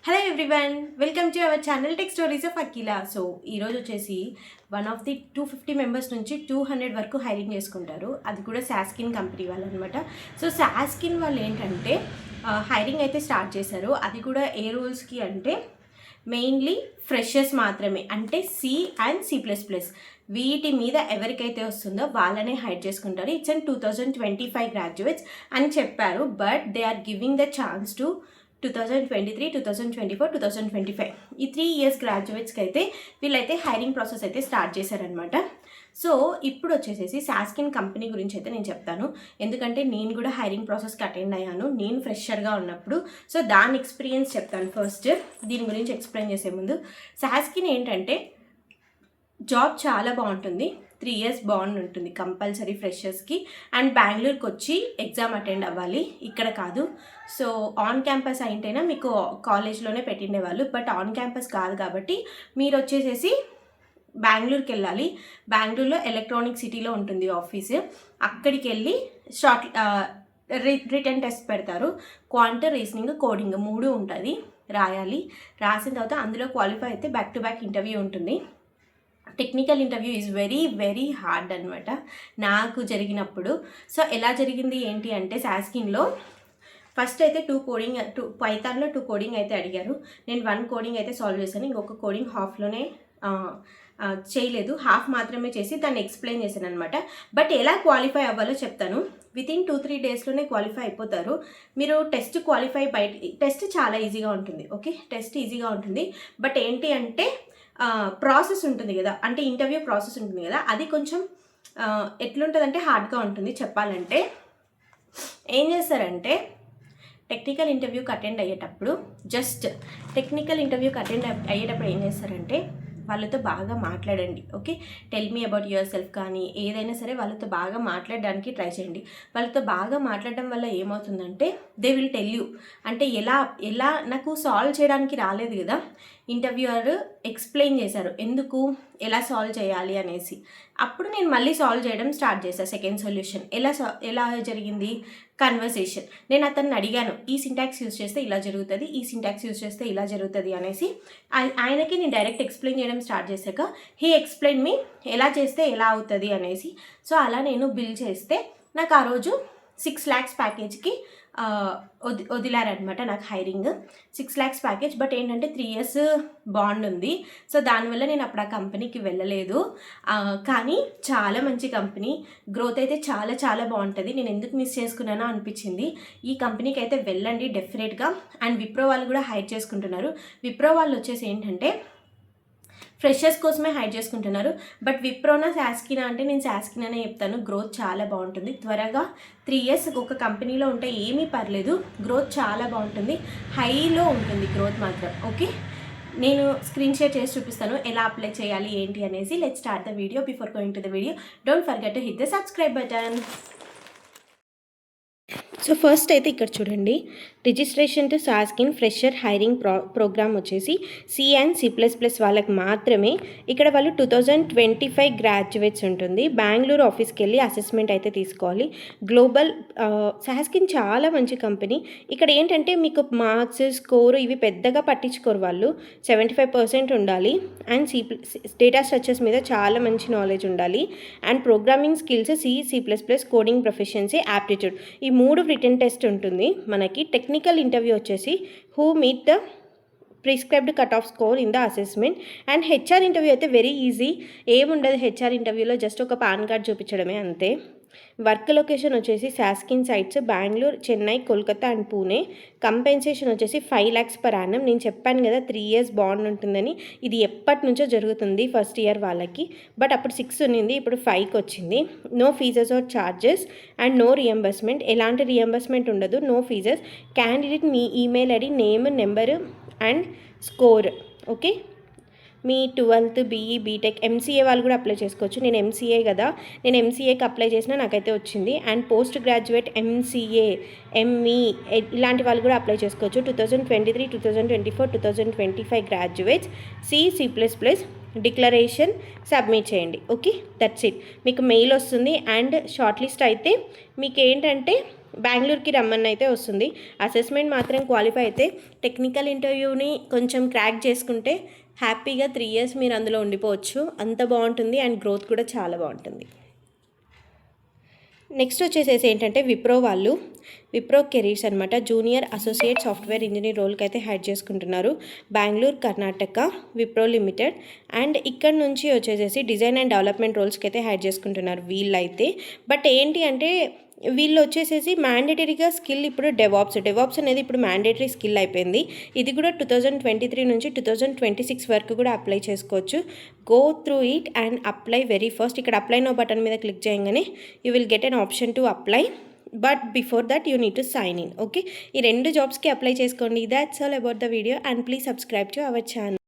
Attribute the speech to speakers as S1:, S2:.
S1: Hello everyone, welcome to our channel tech stories of Akhila. So ఈరోజు వచ్చేసి one of the 250 members నుంచి 200 వరకు hiring చేసుకుంటారు. అది కూడా సాస్కిన్ కంపెనీ వాళ్ళు అనమాట. సో సాస్కిన్ వాళ్ళు ఏంటంటే హైరింగ్ అయితే స్టార్ట్ చేశారు. అది కూడా ఏ రోల్స్కి అంటే మెయిన్లీ ఫ్రెషర్స్ మాత్రమే, అంటే సి అండ్ C++. వీటి మీద ఎవరికైతే వస్తుందో వాళ్ళనే హైర్ చేసుకుంటారు. ఇట్స్ అండ్ 2025 గ్రాడ్యుయేట్స్ అని చెప్పారు. But they are giving the chance to 2023, 2024, 2025 ఈ 3 years గ్రాడ్యుయేట్స్కి అయితే వీళ్ళైతే హైరింగ్ ప్రాసెస్ అయితే స్టార్ట్ చేశారనమాట. సో ఇప్పుడు వచ్చేసేసి సాస్కిన్ కంపెనీ గురించి అయితే నేను చెప్తాను, ఎందుకంటే నేను కూడా హైరింగ్ ప్రాసెస్కి అటెండ్ అయ్యాను నేను ఫ్రెషర్గా ఉన్నప్పుడు. సో దాని ఎక్స్పీరియన్స్ చెప్తాను ఫస్ట్. దీని గురించి ఎక్స్ప్లెయిన్ చేసే ముందు, సాస్కిన్ ఏంటంటే జాబ్ చాలా బాగుంటుంది. 3 years బాండ్ ఉంటుంది కంపల్సరీ ఫ్రెషర్స్కి. అండ్ బెంగళూరుకి వచ్చి ఎగ్జామ్ అటెండ్ అవ్వాలి, ఇక్కడ కాదు. సో ఆన్ క్యాంపస్ అయితేనే మీకు కాలేజ్లోనే పెట్టిండేవాళ్ళు, బట్ ఆన్ క్యాంపస్ కాదు కాబట్టి మీరు వచ్చేసేసి బెంగళూరుకి వెళ్ళాలి. బెంగళూరులో ఎలక్ట్రానిక్ సిటీలో ఉంటుంది ఆఫీసు. అక్కడికి వెళ్ళి రిటర్న్ టెస్ట్ పెడతారు. క్వాంట్, రీజనింగ్, కోడింగ్ 3 ఉంటుంది, రాయాలి. రాసిన తర్వాత అందులో క్వాలిఫై అయితే బ్యాక్ టు బ్యాక్ ఇంటర్వ్యూ ఉంటుంది. Technical interview is very very hard అనమాట నాకు జరిగినప్పుడు. సో ఎలా జరిగింది ఏంటి అంటే, సాస్కిన్లో ఫస్ట్ అయితే 2 పైథాన్లో 2 కోడింగ్ అయితే అడిగారు. నేను 1 కోడింగ్ అయితే సాల్వ్ చేశాను. ఇంకొక కోడింగ్ హాఫ్లోనే చేయలేదు, హాఫ్ మాత్రమే చేసి దాన్ని ఎక్స్ప్లెయిన్ చేశాను అనమాట. బట్ ఎలా క్వాలిఫై అవ్వాలో చెప్తాను. వితిన్ 2-3 డేస్లోనే క్వాలిఫై అయిపోతారు. మీరు టెస్ట్ క్వాలిఫై టెస్ట్ చాలా ఈజీగా ఉంటుంది. ఓకే, టెస్ట్ ఈజీగా ఉంటుంది. బట్ ఏంటి అంటే ప్రాసెస్ ఉంటుంది కదా, అంటే ఇంటర్వ్యూ ప్రాసెస్ ఉంటుంది కదా, అది కొంచెం ఎట్లుంటుందంటే హార్డ్గా ఉంటుంది చెప్పాలంటే. ఏం చేస్తారంటే టెక్నికల్ ఇంటర్వ్యూకి అటెండ్ అయ్యేటప్పుడు ఏం చేస్తారంటే వాళ్ళతో బాగా మాట్లాడండి. Okay, tell me about your self కానీ ఏదైనా సరే వాళ్ళతో బాగా మాట్లాడడానికి ట్రై చేయండి. వాళ్ళతో బాగా మాట్లాడడం వల్ల ఏమవుతుందంటే దే విల్ టెల్ యూ, అంటే ఎలా నాకు సాల్వ్ చేయడానికి రాలేదు కదా, ఇంటర్వ్యూయర్ ఎక్స్ప్లెయిన్ చేశారు ఎందుకు ఎలా సాల్వ్ చేయాలి అనేసి. అప్పుడు నేను మళ్ళీ సాల్వ్ చేయడం స్టార్ట్ చేశాను. సెకండ్ సొల్యూషన్ ఎలా జరిగింది, కన్వర్సేషన్. నేను అతన్ని అడిగాను, ఈ సింటాక్స్ యూజ్ చేస్తే ఇలా జరుగుతుంది, ఈ సింటాక్స్ యూజ్ చేస్తే ఇలా జరుగుతుంది అనేసి. ఆయనకి నేను డైరెక్ట్ ఎక్స్ప్లెయిన్ చేయడం స్టార్ట్ చేశాక హీ ఎక్స్ప్లెయిన్ మీ ఎలా చేస్తే ఎలా అవుతుంది అనేసి. సో అలా నేను బిల్ చేస్తే నాకు ఆ రోజు 6 lakhs ప్యాకేజ్కి వదిలారనమాట నాకు హైరింగ్. 6 lakhs package. బట్ ఏంటంటే 3 years బాండ్ ఉంది. సో దానివల్ల నేను అప్పుడు ఆ కంపెనీకి వెళ్ళలేదు. కానీ చాలా మంచి కంపెనీ, గ్రోత్ అయితే చాలా చాలా బాగుంటుంది. నేను ఎందుకు మిస్ చేసుకున్నానో అనిపించింది. ఈ కంపెనీకి అయితే వెళ్ళండి డెఫినెట్గా. అండ్ విప్రో వాళ్ళు కూడా హైర్ చేసుకుంటున్నారు. విప్రో వాళ్ళు వచ్చేసి ఏంటంటే ఫ్రెషర్స్ కోసమే హైర్ చేసుకుంటున్నారు. బట్ విప్రోనా సాస్కినా అంటే నేను సాస్కిన్ అనే చెప్తాను. గ్రోత్ చాలా బాగుంటుంది. త్వరగా 3 years ఒక కంపెనీలో ఉంటే ఏమీ పర్లేదు, గ్రోత్ చాలా బాగుంటుంది, హైలో ఉంటుంది గ్రోత్ మాత్రం. ఓకే, నేను స్క్రీన్ షేర్ చేసి చూపిస్తాను ఎలా అప్లై చేయాలి ఏంటి అనేసి. Let's start the video. Before going to the video, don't forget to hit the subscribe button. So first అయితే ఇక్కడ చూడండి, registration to Sasken fresher hiring program వచ్చేసి సి అండ్ C++ వాళ్ళకి మాత్రమే. ఇక్కడ వాళ్ళు 2025 గ్రాడ్యుయేట్స్ ఉంటుంది. బెంగళూరు ఆఫీస్కి వెళ్ళి అసెస్మెంట్ అయితే తీసుకోవాలి. గ్లోబల్ సాస్కిన్ చాలా మంచి కంపెనీ. ఇక్కడ ఏంటంటే మీకు మార్క్స్, స్కోరు ఇవి పెద్దగా పట్టించుకోరు వాళ్ళు. 75% ఉండాలి. అండ్ డేటా స్ట్రక్చర్స్ మీద చాలా మంచి నాలెడ్జ్ ఉండాలి. And programming skills C++, coding proficiency, aptitude, ఈ 3 రిటర్న్ టెస్ట్ ఉంటుంది మనకి. టెక్నికల్ ఇంటర్వ్యూ వచ్చేసి who meet the prescribed cut off score in the assessment. And HR interview అయితే వెరీ ఈజీ, ఏముండదు హెచ్ఆర్ ఇంటర్వ్యూలో, జస్ట్ ఒక పాన్ కార్డ్ చూపించడమే అంతే. వర్క్ లొకేషన్ వచ్చేసి Sasken sites Bengaluru, Chennai, Kolkata and Pune. Compensation వచ్చేసి 5 lakhs per annum. నేను చెప్పాను కదా 3 years బాండ్ ఉంటుందని. ఇది ఎప్పటి నుంచో జరుగుతుంది ఫస్ట్ ఇయర్ వాళ్ళకి, బట్ అప్పుడు 6 ఉన్నింది, ఇప్పుడు 5కి వచ్చింది. No fees or charges and no reimbursement. ఎలాంటి రియంబర్స్మెంట్ ఉండదు, నో ఫీజెస్. క్యాండిడేట్ మీ email ID, name, number and score. Okay, మీ 12th, BE, బీటెక్, MCA వాళ్ళు కూడా అప్లై చేసుకోవచ్చు. నేను MCA కదా, నేను MCAకి అప్లై చేసినా నాకైతే వచ్చింది. And post graduate, MCA, ME ఇలాంటి వాళ్ళు కూడా అప్లై చేసుకోవచ్చు. 2023, 2024, 2025 గ్రాడ్యుయేట్స్ C++ డిక్లరేషన్ సబ్మిట్ చేయండి. Okay, that's it. మీకు మెయిల్ వస్తుంది. అండ్ షార్ట్ లిస్ట్ అయితే మీకు ఏంటంటే బెంగళూరుకి రమ్మని అయితే వస్తుంది. అసెస్మెంట్ మాత్రం క్వాలిఫై అయితే టెక్నికల్ ఇంటర్వ్యూని కొంచెం క్రాక్ చేసుకుంటే హ్యాపీగా 3 ఇయర్స్ మీరు అందులో ఉండిపోవచ్చు. అంత బాగుంటుంది అండ్ గ్రోత్ కూడా చాలా బాగుంటుంది. నెక్స్ట్ వచ్చేసేసి ఏంటంటే విప్రో కెరీర్స్ అనమాట. జూనియర్ అసోసియేట్ సాఫ్ట్వేర్ ఇంజనీర్ రోల్కి అయితే హైర్ చేసుకుంటున్నారు. బెంగళూరు కర్ణాటక విప్రో లిమిటెడ్. అండ్ ఇక్కడ నుంచి వచ్చేసేసి డిజైన్ అండ్ డెవలప్మెంట్ రోల్స్కి అయితే హైర్ చేసుకుంటున్నారు వీళ్ళైతే. బట్ ఏంటి అంటే వీళ్ళు వచ్చేసేసి మ్యాండేటరీగా స్కిల్ ఇప్పుడు డెవాప్స్ అనేది ఇప్పుడు మ్యాండేటరీ స్కిల్ అయిపోయింది. ఇది కూడా 2023 నుంచి 2026 వరకు కూడా అప్లై చేసుకోవచ్చు. Go through it and apply very first. ఇక్కడ అప్లై నో బటన్ మీద క్లిక్ చేయగానే you will get an option to apply. But before that you need to sign in. Okay, ఈ 2 జాబ్స్కి అప్లై చేసుకోండి. That's all about the video and please subscribe to our channel.